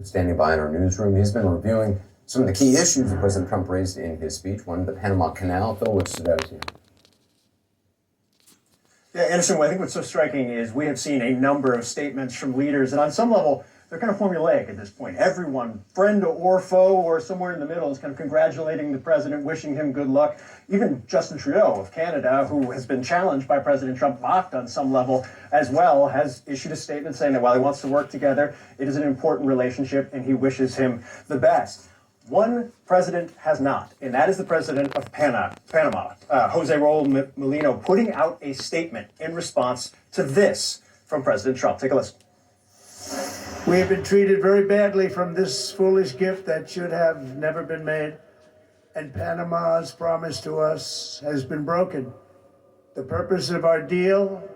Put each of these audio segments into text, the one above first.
Standing by in our newsroom, he's been reviewing some of the key issues that President Trump raised in his speech. One, the Panama Canal. Phil, what stood out to you? Yeah, Anderson, I think what's so striking is we have seen a number of statements from leaders, and on some level, they're kind of formulaic at this point. Everyone, friend or foe or somewhere in the middle, is kind of congratulating the president, wishing him good luck. Even Justin Trudeau of Canada, who has been challenged by President Trump, mocked on some level as well, has issued a statement saying that while he wants to work together, it is an important relationship and he wishes him the best. One president has not, and that is the president of Panama, Jose Raul Mulino, putting out a statement in response to this from President Trump. Take a listen. We have been treated very badly from this foolish gift that should have never been made, and Panama's promise to us has been broken. The purpose of our deal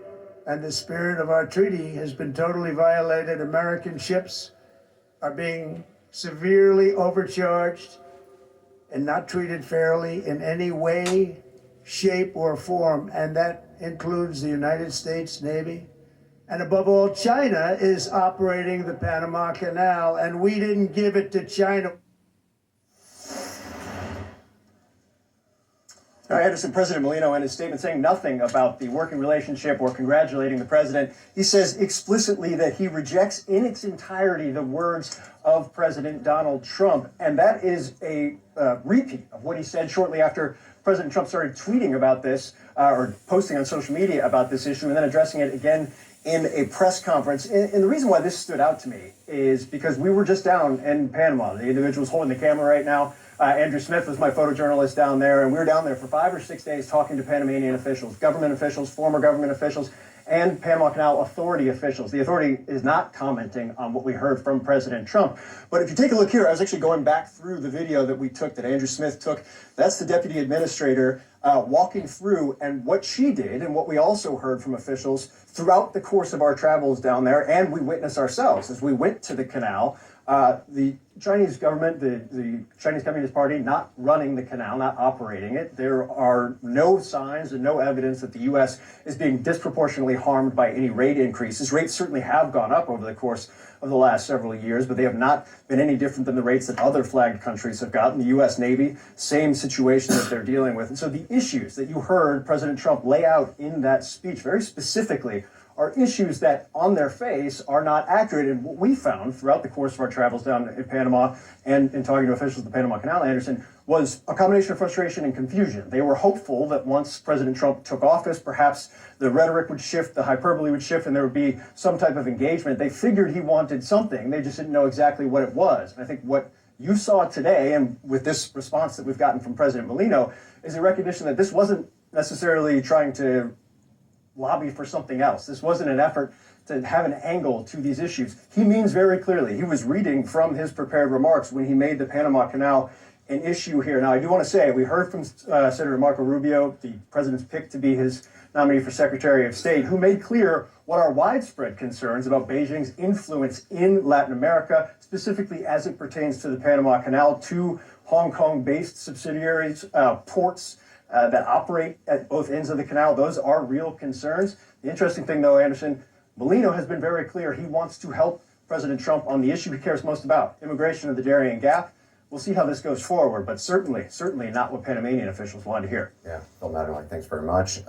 and the spirit of our treaty has been totally violated. American ships are being severely overcharged and not treated fairly in any way, shape, or form, and that includes the United States Navy. And above all, China is operating the Panama Canal, and we didn't give it to China. All right, Anderson, President Mulino in his statement saying nothing about the working relationship or congratulating the president. He says explicitly that he rejects in its entirety the words of President Donald Trump. And that is a repeat of what he said shortly after President Trump started tweeting about this or posting on social media about this issue and then addressing it again in a press conference. And the reason why this stood out to me is because we were just down in Panama. The individual's holding the camera right now. Andrew Smith was my photojournalist down there, and we were down there for 5 or 6 days talking to Panamanian officials, government officials, former government officials, and Panama Canal Authority officials. The authority is not commenting on what we heard from President Trump. But if you take a look here, I was actually going back through the video that we took, that Andrew Smith took. That's the deputy administrator walking through, and what she did, and what we also heard from officials throughout the course of our travels down there, and we witnessed ourselves as we went to the canal. The Chinese government, the Chinese Communist Party, not running the canal, not operating it. There are no signs and no evidence that the U.S. is being disproportionately harmed by any rate increases. Rates certainly have gone up over the course of the last several years, but they have not been any different than the rates that other flagged countries have gotten. The U.S. Navy, same situation that they're dealing with. And so the issues that you heard President Trump lay out in that speech very specifically are issues that on their face are not accurate. And what we found throughout the course of our travels down in Panama and in talking to officials of the Panama Canal, Anderson, was a combination of frustration and confusion. They were hopeful that once President Trump took office, perhaps the rhetoric would shift, the hyperbole would shift, and there would be some type of engagement. They figured he wanted something. They just didn't know exactly what it was. And I think what you saw today, and with this response that we've gotten from President Mulino, is a recognition that this wasn't necessarily trying to lobby for something else. This wasn't an effort to have an angle to these issues. He means very clearly, he was reading from his prepared remarks when he made the Panama Canal an issue here. Now, I do want to say, we heard from Senator Marco Rubio, the president's pick to be his nominee for Secretary of State, who made clear what are widespread concerns about Beijing's influence in Latin America, specifically as it pertains to the Panama Canal, to Hong Kong-based subsidiaries, ports, that operate at both ends of the canal. Those are real concerns. The interesting thing, though, Anderson, Mulino has been very clear. He wants to help President Trump on the issue he cares most about, immigration of the Darien Gap. We'll see how this goes forward, but certainly not what Panamanian officials wanted to hear. Yeah, Phil Matterline, thanks very much.